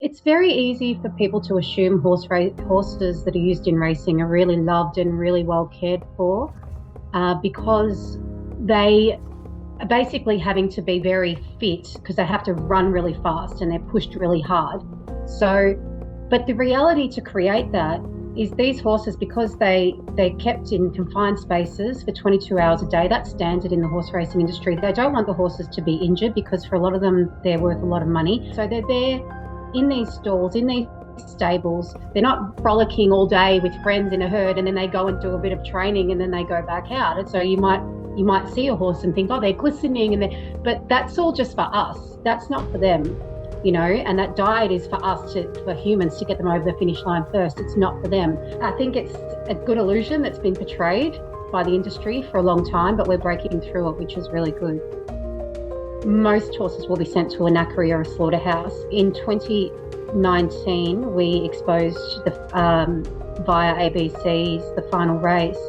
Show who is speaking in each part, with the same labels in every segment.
Speaker 1: It's very easy for people to assume horses that are used in racing are really loved and really well cared for because they are basically having to be very fit because they have to run really fast and they're pushed really hard. But the reality to create that is these horses, because they're kept in confined spaces for 22 hours a day, that's standard in the horse racing industry. They don't want the horses to be injured because for a lot of them, they're worth a lot of money. So they're there in these stalls, in these stables. They're not frolicking all day with friends in a herd and then they go and do a bit of training and then they go back out. And so you might see a horse and think, oh, they're glistening, but that's all just for us. That's not for them, and that diet is for us, for humans, to get them over the finish line first. It's not for them. I think it's a good illusion that's been portrayed by the industry for a long time, but we're breaking through it, which is really good. Most horses will be sent to a knackery or a slaughterhouse. In 2019, we exposed via ABC's The Final Race,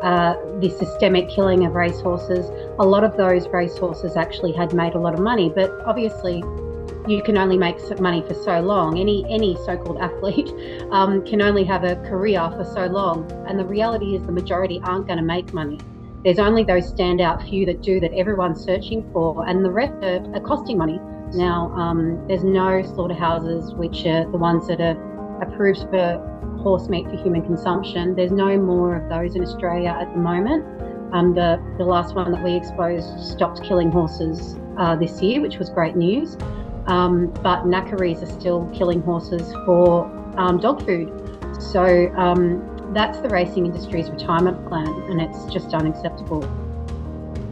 Speaker 1: the systemic killing of racehorses. A lot of those racehorses actually had made a lot of money, but obviously you can only make money for so long. Any so-called athlete can only have a career for so long. And the reality is the majority aren't going to make money. There's only those standout few that do, that everyone's searching for, and the rest are costing money. Now, there's no slaughterhouses, which are the ones that are approved for horse meat for human consumption. There's no more of those in Australia at the moment. The last one that we exposed stopped killing horses this year, which was great news. But knackeries are still killing horses for dog food. So that's the racing industry's retirement plan, and it's just unacceptable.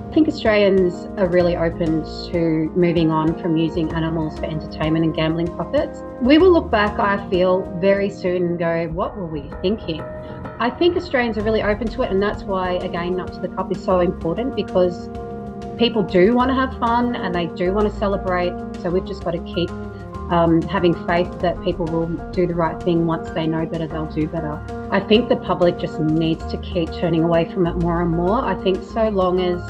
Speaker 1: I think Australians are really open to moving on from using animals for entertainment and gambling profits. We will look back, I feel, very soon and go, what were we thinking? I think Australians are really open to it, and that's why, again, Up to the Cup is so important, because people do want to have fun and they do want to celebrate. So we've just got to keep having faith that people will do the right thing. Once they know better, they'll do better. I think the public just needs to keep turning away from it more and more. I think so long as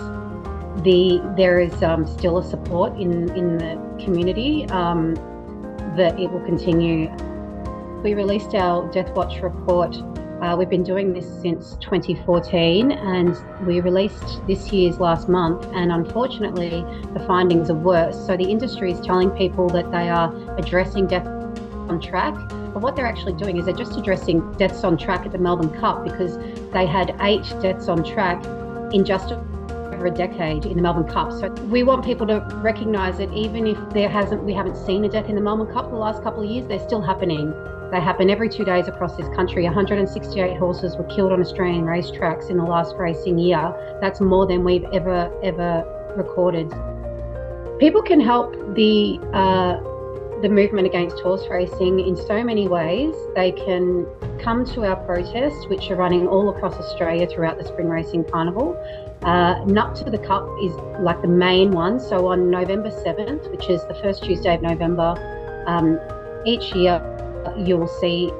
Speaker 1: there is still a support in the community, that it will continue. We released our Death Watch report. We've been doing this since 2014, and we released this year's last month, and unfortunately the findings are worse. So the industry is telling people that they are addressing death on track, but what they're actually doing is they're just addressing deaths on track at the Melbourne Cup, because they had 8 deaths on track in just over a decade in the Melbourne Cup. So we want people to recognise that even if we haven't seen a death in the Melbourne Cup the last couple of years, they're still happening. They happen every 2 days across this country. 168 horses were killed on Australian racetracks in the last racing year. That's more than we've ever recorded. People can help the movement against horse racing in so many ways. They can come to our protests, which are running all across Australia throughout the Spring Racing Carnival. Up to the Cup is like the main one. So on November 7th, which is the first Tuesday of November, each year, you'll see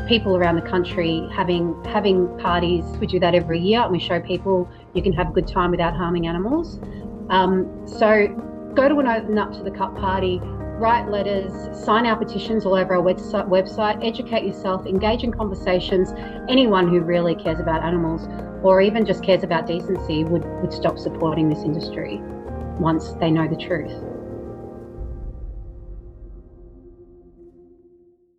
Speaker 1: people around the country having parties. We do that every year, and we show people you can have a good time without harming animals. So go to an Up to the Cup party, write letters, sign our petitions all over our website, educate yourself, engage in conversations. Anyone who really cares about animals, or even just cares about decency, would stop supporting this industry once they know the truth.